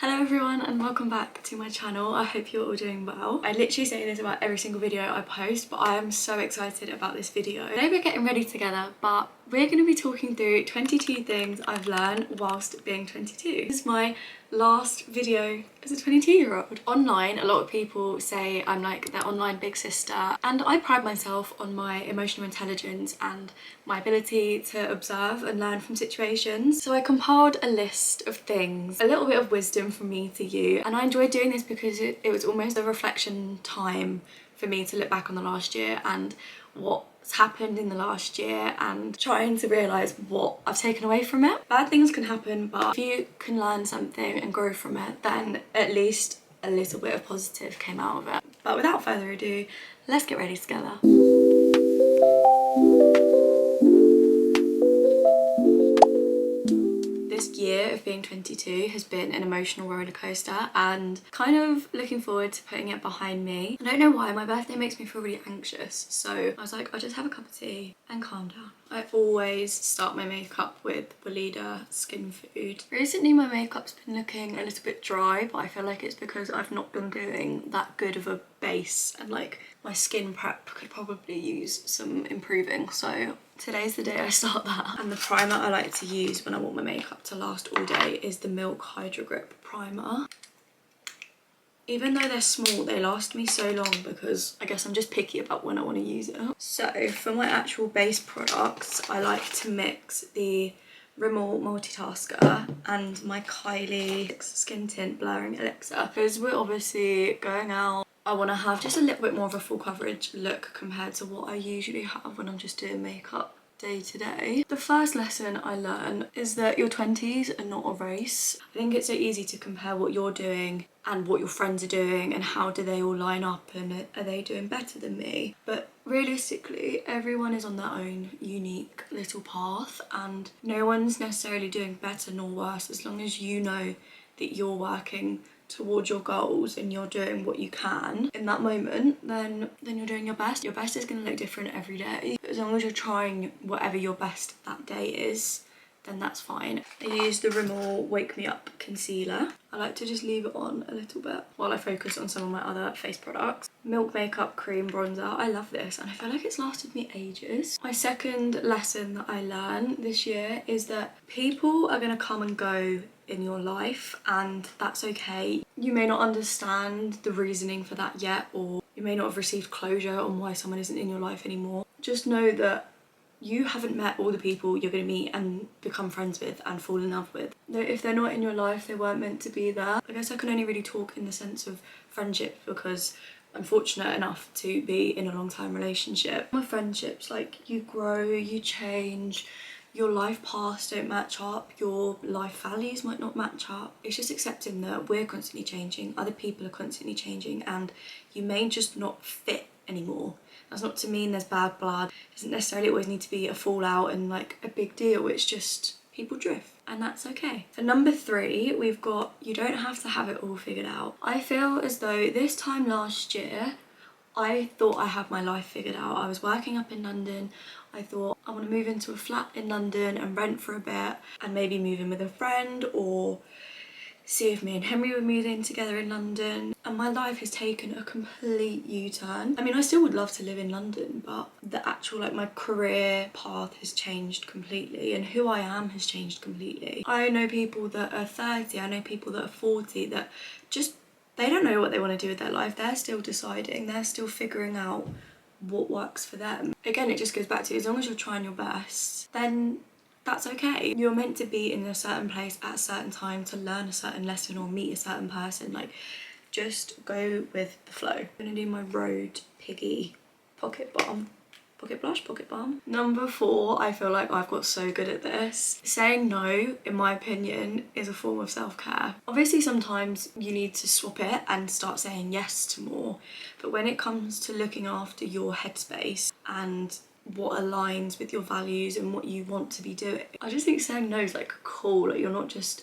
Hello everyone and welcome back to my channel. I hope you're all doing well. I literally say this about every single video I post, but I am so excited about this video. Today we're getting ready together, but we're going to be talking through 22 things I've learned whilst being 22. This is my last video as a 22-year-old. Online, a lot of people say I'm like their online big sister, and I pride myself on my emotional intelligence and my ability to observe and learn from situations. So I compiled a list of things, a little bit of wisdom from me to you, and I enjoyed doing this because it was almost a reflection time for me to look back on the last year and what's happened in the last year and trying to realise what I've taken away from it. Bad things can happen, but if you can learn something and grow from it, then at least a little bit of positive came out of it. But without further ado, let's get ready together. This year of being 22 has been an emotional roller coaster, and kind of looking forward to putting it behind me. I don't know why, my birthday makes me feel really anxious, so I was like, I'll just have a cup of tea and calm down. I always start my makeup with Weleda Skin Food. Recently my makeup's been looking a little bit dry, but I feel like it's because I've not been doing that good of a base, and like my skin prep could probably use some improving, so today's the day I start that. And the primer I like to use when I want my makeup to last all day is the Milk Hydro Grip Primer. Even though they're small, they last me so long because I guess I'm just picky about when I want to use it. So for my actual base products, I like to mix the Rimmel Multitasker and my Kylie Skin Tint Blurring Elixir. Because we're obviously going out, I want to have just a little bit more of a full coverage look compared to what I usually have when I'm just doing makeup day to day. The first lesson I learned is that your 20s are not a race. I think it's so easy to compare what you're doing and what your friends are doing and how do they all line up and are they doing better than me. But realistically, everyone is on their own unique little path, and no one's necessarily doing better nor worse as long as you know that you're working towards your goals and you're doing what you can in that moment, then you're doing your best. Your best is going to look different every day, but as long as you're trying whatever your best that day is, then that's fine. I use the Rimmel Wake Me Up Concealer. I like to just leave it on a little bit while I focus on some of my other face products. Milk Makeup Cream Bronzer. I love this and I feel like it's lasted me ages. My second lesson that I learned this year is that people are going to come and go in your life, and that's okay. You may not understand the reasoning for that yet, or you may not have received closure on why someone isn't in your life anymore. Just know that you haven't met all the people you're going to meet and become friends with and fall in love with. That if they're not in your life, they weren't meant to be there. I guess I can only really talk in the sense of friendship because I'm fortunate enough to be in a long-time relationship. My friendships, like, you grow, you change, your life paths don't match up, your life values might not match up. It's just accepting that we're constantly changing, other people are constantly changing, and you may just not fit anymore. That's not to mean there's bad blood. It doesn't necessarily always need to be a fallout and like a big deal. It's just people drift, and that's okay. For number 3, we've got you don't have to have it all figured out. I feel as though this time last year, I thought I had my life figured out. I was working up in London. I thought I want to move into a flat in London and rent for a bit and maybe move in with a friend or see if me and Henry would move in together in London. And my life has taken a complete U-turn. I mean, I still would love to live in London, but the actual, like, my career path has changed completely and who I am has changed completely. I know people that are 30, I know people that are 40 that just, they don't know what they want to do with their life. They're still deciding, they're still figuring out what works for them. Again, it just goes back to, as long as you're trying your best, then that's okay. You're meant to be in a certain place at a certain time to learn a certain lesson or meet a certain person. Like, just go with the flow. I'm gonna do my Rode Piggy Pocket Balm. Pocket blush, pocket balm. Number 4, I feel like I've got so good at this. Saying no, in my opinion, is a form of self-care. Obviously, sometimes you need to swap it and start saying yes to more. But when it comes to looking after your headspace and what aligns with your values and what you want to be doing, I just think saying no is like cool. Like, you're not just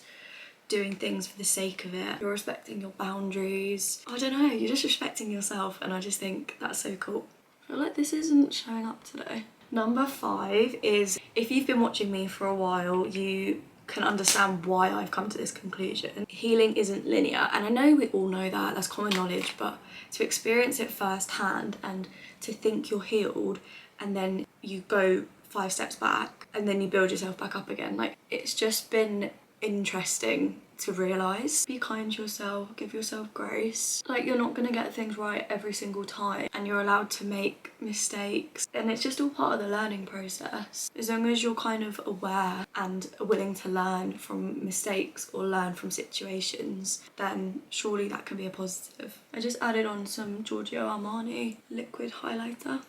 doing things for the sake of it. You're respecting your boundaries. I don't know, you're just respecting yourself, and I just think that's so cool. I feel like this isn't showing up today. Number 5 is, if you've been watching me for a while, you can understand why I've come to this conclusion. Healing isn't linear, and I know we all know that, that's common knowledge, but to experience it firsthand and to think you're healed and then you go 5 steps back and then you build yourself back up again, like, it's just been interesting to realise. Be kind to yourself, give yourself grace. Like, you're not gonna get things right every single time and you're allowed to make mistakes, and it's just all part of the learning process. As long as you're kind of aware and willing to learn from mistakes or learn from situations, then surely that can be a positive. I just added on some Giorgio Armani liquid highlighter.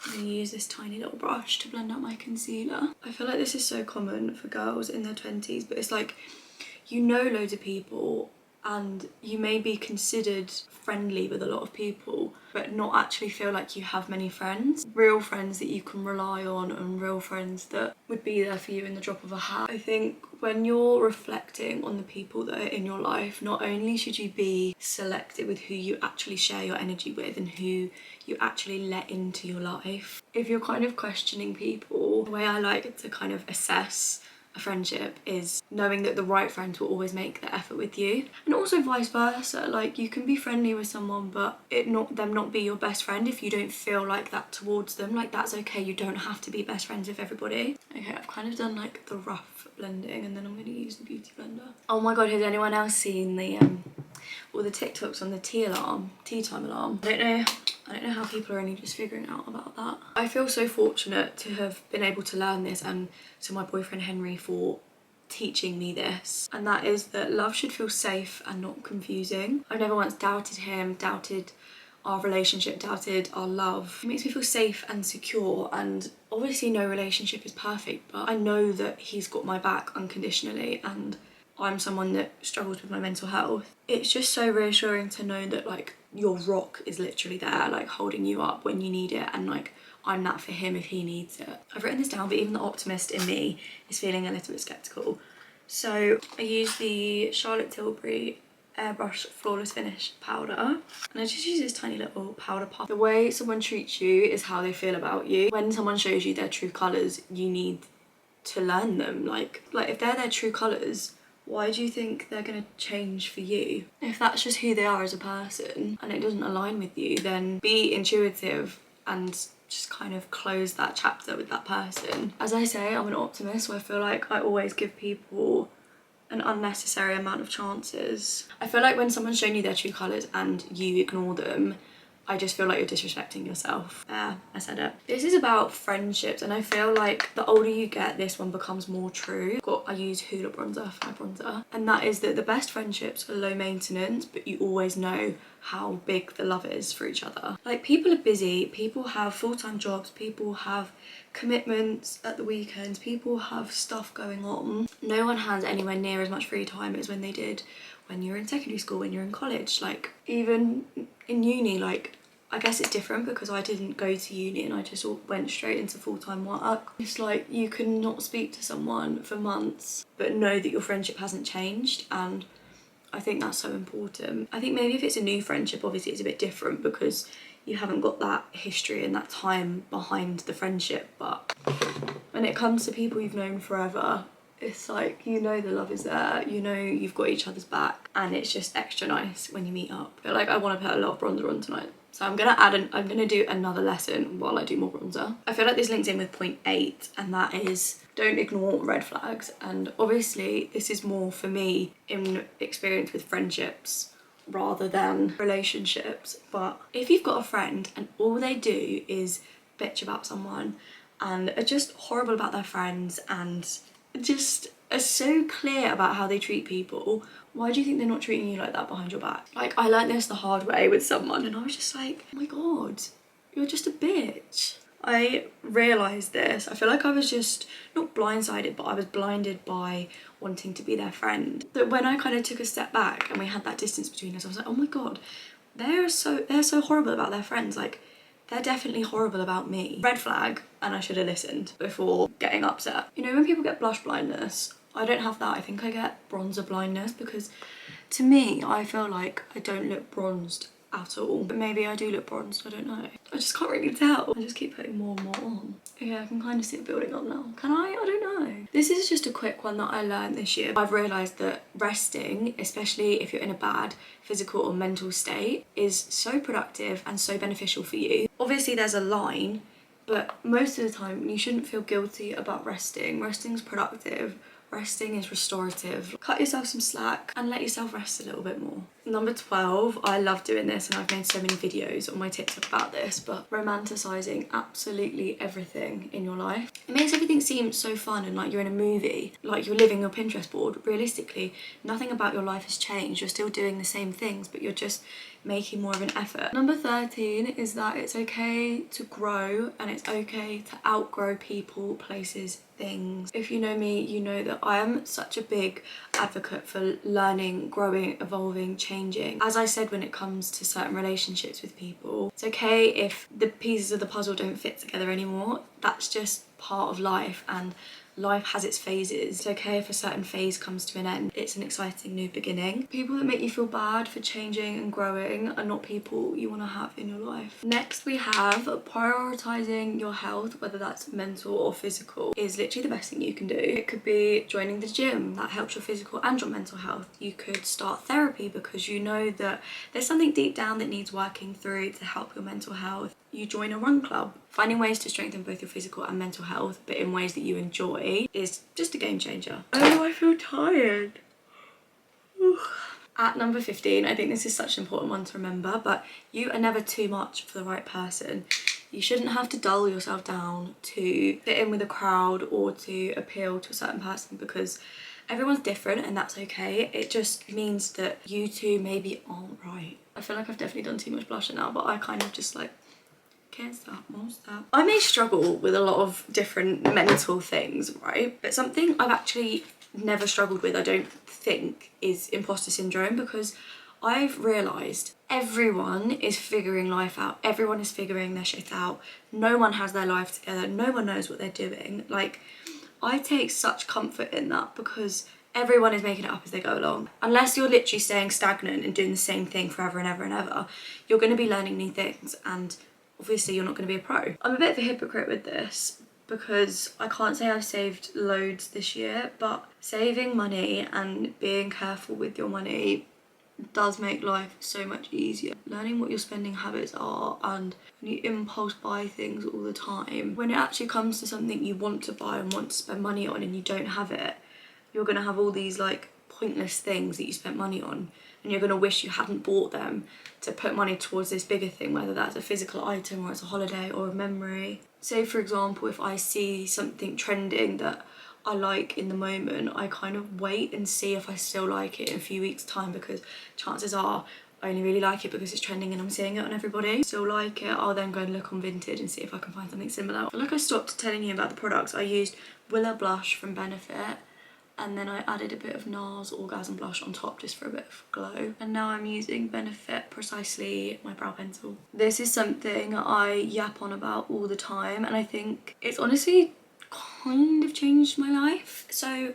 I'm going to use this tiny little brush to blend out my concealer. I feel like this is so common for girls in their 20s, but it's like, you know loads of people and you may be considered friendly with a lot of people, but not actually feel like you have many friends. Real friends that you can rely on and real friends that would be there for you in the drop of a hat. I think when you're reflecting on the people that are in your life, not only should you be selective with who you actually share your energy with and who you actually let into your life. If you're kind of questioning people, the way I like to kind of assess a friendship is knowing that the right friends will always make the effort with you, and also vice versa. Like, you can be friendly with someone but them not be your best friend if you don't feel like that towards them. Like, that's okay, you don't have to be best friends with everybody. Okay, I've kind of done like the rough blending and then I'm going to use the beauty blender. Oh my god, has anyone else seen the all the TikToks on the tea time alarm? I don't know how people are only just figuring out about that. I feel so fortunate to have been able to learn this, and to my boyfriend Henry for teaching me this, and that is that love should feel safe and not confusing. I've never once doubted him, doubted our relationship, doubted our love. It makes me feel safe and secure, and obviously no relationship is perfect, but I know that he's got my back unconditionally, and I'm someone that struggles with my mental health. It's just so reassuring to know that, like, your rock is literally there, like, holding you up when you need it, and like, I'm that for him if he needs it. I've written this down, but even the optimist in me is feeling a little bit skeptical. So I use the Charlotte Tilbury Airbrush Flawless Finish powder, and I just use this tiny little powder puff. The way someone treats you is how they feel about you. When someone shows you their true colours, you need to learn them. Like if they're their true colours, why do you think they're gonna change for you? If that's just who they are as a person and it doesn't align with you, then be intuitive and just kind of close that chapter with that person. As I say, I'm an optimist, so I feel like I always give people an unnecessary amount of chances. I feel like when someone's shown you their true colours and you ignore them, I just feel like you're disrespecting yourself. Yeah, I said it. This is about friendships, and I feel like the older you get, this one becomes more true. I use Hoola bronzer for my bronzer, and that is that the best friendships are low maintenance, but you always know how big the love is for each other. Like, people are busy, people have full-time jobs, people have commitments at the weekends, people have stuff going on. No one has anywhere near as much free time as when they did when you were in secondary school, when you're in college. Like, even in uni, like, I guess it's different because I didn't go to uni and I just went straight into full-time work. It's like, you can not speak to someone for months but know that your friendship hasn't changed, and I think that's so important. I think maybe if it's a new friendship, obviously it's a bit different because you haven't got that history and that time behind the friendship, but when it comes to people you've known forever, it's like, you know the love is there, you know you've got each other's back, and it's just extra nice when you meet up. But like, I want to put a lot of bronzer on tonight, so I'm gonna do another lesson while I do more bronzer. I feel like this links in with point 8, and that is don't ignore red flags. And obviously this is more for me in experience with friendships rather than relationships, but if you've got a friend and all they do is bitch about someone and are just horrible about their friends and just are so clear about how they treat people, why do you think they're not treating you like that behind your back? Like, I learned this the hard way with someone and I was just like, oh my god, you're just a bitch. I realised this. I feel like I was just not blindsided, but I was blinded by wanting to be their friend. That when I kind of took a step back and we had that distance between us, I was like, oh my god, they're so horrible about their friends. Like, they're definitely horrible about me. Red flag, and I should have listened before getting upset. You know, when people get blush blindness, I don't have that. I think I get bronzer blindness because to me, I feel like I don't look bronzed at all. But maybe I do look bronzed, I don't know. I just can't really tell. I just keep putting more and more on. Yeah, I can kind of see it building up now. Can I? I don't know. This is just a quick one that I learned this year. I've realised that resting, especially if you're in a bad physical or mental state, is so productive and so beneficial for you. Obviously there's a line, but most of the time you shouldn't feel guilty about resting. Resting's productive. Resting is restorative. Cut yourself some slack and let yourself rest a little bit more. Number 12, I love doing this and I've made so many videos on my TikTok about this, but romanticising absolutely everything in your life. It makes everything seem so fun and like you're in a movie, like you're living your Pinterest board. Realistically, nothing about your life has changed. You're still doing the same things, but you're just making more of an effort. Number 13 is that it's okay to grow and it's okay to outgrow people, places, things. If you know me, you know that I am such a big advocate for learning, growing, evolving, changing. As I said, when it comes to certain relationships with people, it's okay if the pieces of the puzzle don't fit together anymore. That's just part of life, and life has its phases. It's okay if a certain phase comes to an end. It's an exciting new beginning. People that make you feel bad for changing and growing are not people you want to have in your life. Next we have prioritising your health, whether that's mental or physical, is literally the best thing you can do. It could be joining the gym, that helps your physical and your mental health. You could start therapy because you know that there's something deep down that needs working through to help your mental health. You join a run club. Finding ways to strengthen both your physical and mental health, but in ways that you enjoy, is just a game changer. Oh, I feel tired. At number 15, I think this is such an important one to remember, but you are never too much for the right person. You shouldn't have to dull yourself down to fit in with a crowd or to appeal to a certain person, because everyone's different and that's okay. It just means that you two maybe aren't right. I feel like I've definitely done too much blusher now, but I kind of just like can't stop, won't stop. I may struggle with a lot of different mental things, right? But something I've actually never struggled with, I don't think, is imposter syndrome, because I've realised everyone is figuring life out. Everyone is figuring their shit out. No one has their life together. No one knows what they're doing. Like, I take such comfort in that, because everyone is making it up as they go along. Unless you're literally staying stagnant and doing the same thing forever and ever and ever, you're going to be learning new things, and obviously you're not going to be a pro. I'm a bit of a hypocrite with this because I can't say I've saved loads this year, but saving money and being careful with your money does make life so much easier. Learning what your spending habits are, and when you impulse buy things all the time, when it actually comes to something you want to buy and want to spend money on and you don't have it, you're going to have all these like pointless things that you spent money on, and you're going to wish you hadn't bought them to put money towards this bigger thing, whether that's a physical item or it's a holiday or a memory. Say for example, if I see something trending that I like in the moment, I kind of wait and see if I still like it in a few weeks time, because chances are I only really like it because it's trending and I'm seeing it on everybody. Still like it, I'll then go and look on Vinted and see if I can find something similar. I feel like I stopped telling you about the products. I used Willow Blush from Benefit, and then I added a bit of NARS Orgasm Blush on top just for a bit of glow. And now I'm using Benefit Precisely, my brow pencil. This is something I yap on about all the time, and I think it's honestly kind of changed my life. So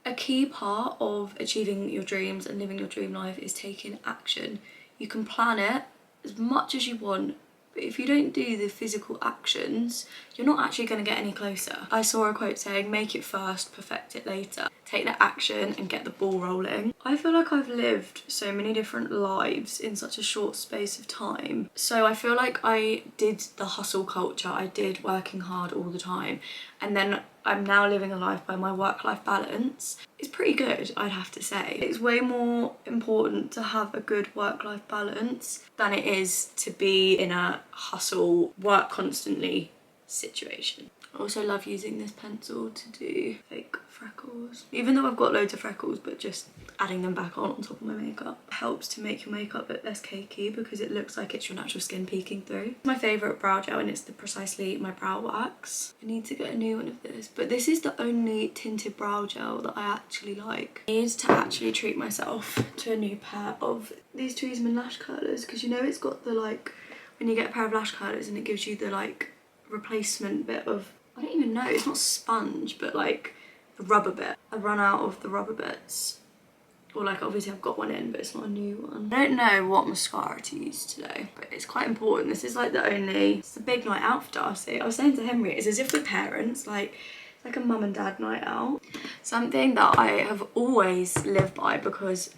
a key part of achieving your dreams and living your dream life is taking action. You can plan it as much as you want, but if you don't do the physical actions, you're not actually going to get any closer. I saw a quote saying, make it first, perfect it later. Take the action and get the ball rolling. I feel like I've lived so many different lives in such a short space of time. So I feel like I did the hustle culture, I did working hard all the time, and then I'm now living a life by my work-life balance. It's pretty good, I'd have to say. It's way more important to have a good work-life balance than it is to be in a hustle, work constantly situation. I also love using this pencil to do fake freckles. Even though I've got loads of freckles, but just adding them back on top of my makeup helps to make your makeup look less cakey, because it looks like it's your natural skin peeking through. My favourite brow gel, and it's the Precisely My Brow Wax. I need to get a new one of this, but this is the only tinted brow gel that I actually like. I need to actually treat myself to a new pair of these Tweezerman lash curlers, because you know it's got the like, when you get a pair of lash curlers and it gives you the like replacement bit of, I don't even know, it's not sponge, but like the rubber bit. I run out of the rubber bits Or like obviously I've got one in, but it's not a new one. I don't know what mascara to use today, but it's quite important. This is like it's a big night out for Darcy. I was saying to Henry, it's as if we're parents, like it's like a mum and dad night out. Something that I have always lived by, because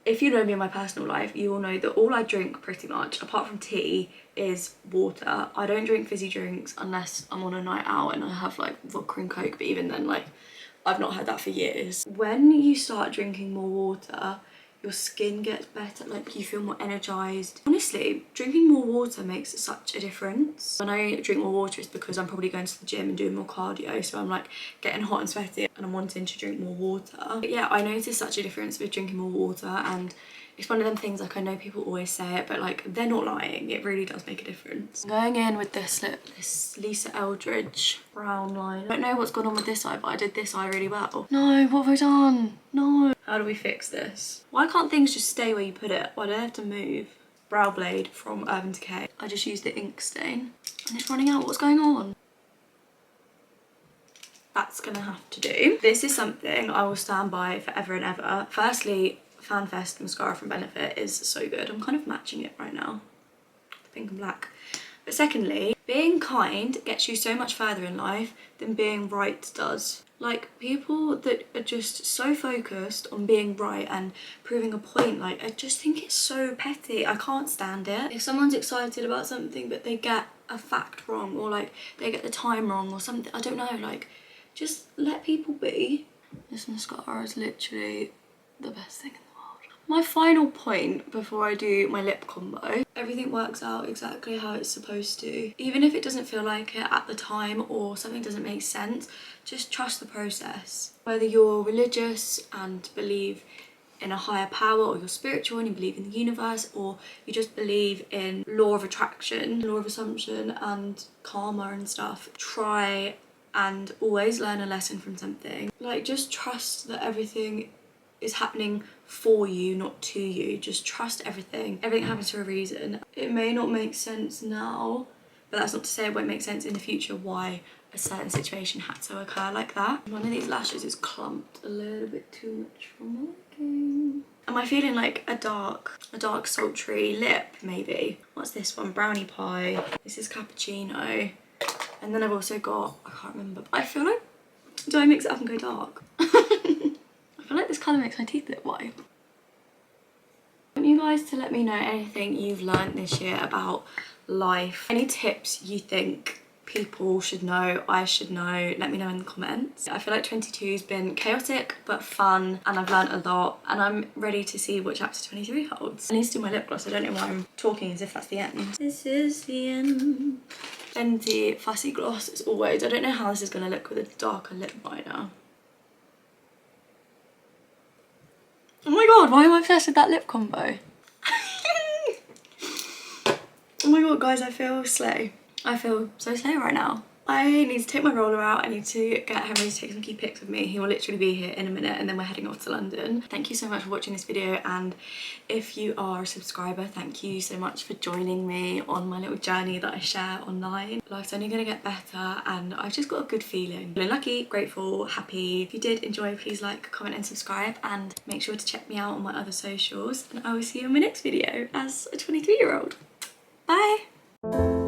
if you know me in my personal life, you will know that all I drink pretty much, apart from tea, is water. I don't drink fizzy drinks unless I'm on a night out and I have like vodka and coke, but even then, like, I've not had that for years. When you start drinking more water, your skin gets better, like you feel more energized. Honestly, drinking more water makes such a difference. When I drink more water, it's because I'm probably going to the gym and doing more cardio, so I'm like getting hot and sweaty and I'm wanting to drink more water. But yeah, I noticed such a difference with drinking more water, and it's one of them things, like I know people always say it, but like they're not lying, it really does make a difference. I'm going in with this Lisa Eldridge brown line. I don't know what's gone on with this eye, but I did this eye really well. No, what have I done? No. How do we fix this? Why can't things just stay where you put it? Why do they have to move? Brow blade from Urban Decay. I just used the ink stain and it's running out. What's going on? That's gonna have to do. This is something I will stand by forever and ever. Firstly, FanFest mascara from Benefit is so good. I'm kind of matching it right now, the pink and black. But secondly, being kind gets you so much further in life than being right does. Like, people that are just so focused on being right and proving a point, like, I just think it's so petty. I can't stand it. If someone's excited about something but they get a fact wrong, or like they get the time wrong or something, I don't know, like, just let people be. This mascara is literally the best thing in the world. My final point before I do my lip combo, everything works out exactly how it's supposed to. Even if it doesn't feel like it at the time or something doesn't make sense, just trust the process. Whether you're religious and believe in a higher power, or you're spiritual and you believe in the universe, or you just believe in law of attraction, law of assumption and karma and stuff, try and always learn a lesson from something. Like, just trust that everything is happening for you, not to you. Just trust everything. Everything happens for a reason. It may not make sense now, but that's not to say it won't make sense in the future why a certain situation had to occur like that. One of these lashes is clumped a little bit too much for my liking. Am I feeling like a dark sultry lip, maybe? What's this one? Brownie Pie. This is Cappuccino. And then I've also got, I can't remember, I feel like, do I mix it up and go dark? I feel like this colour makes my teeth look white. I want you guys to let me know anything you've learned this year about life. Any tips you think people should know, I should know, let me know in the comments. I feel like 22 has been chaotic but fun, and I've learned a lot, and I'm ready to see what chapter 23 holds. I need to do my lip gloss. I don't know why I'm talking as if that's the end. This is the end. Fenty Fussy Gloss as always. I don't know how this is going to look with a darker lip liner. Oh my god, why am I obsessed with that lip combo? Oh my god, guys, I feel slay. I feel so slay right now. I need to take my roller out. I need to get Henry to take some key pics with me. He will literally be here in a minute, and then we're heading off to London. Thank you so much for watching this video, and if you are a subscriber, thank you so much for joining me on my little journey that I share online. Life's only gonna get better, and I've just got a good feeling. Feeling lucky, grateful, happy. If you did enjoy, please like, comment and subscribe, and make sure to check me out on my other socials, and I will see you in my next video as a 23-year-old. Bye!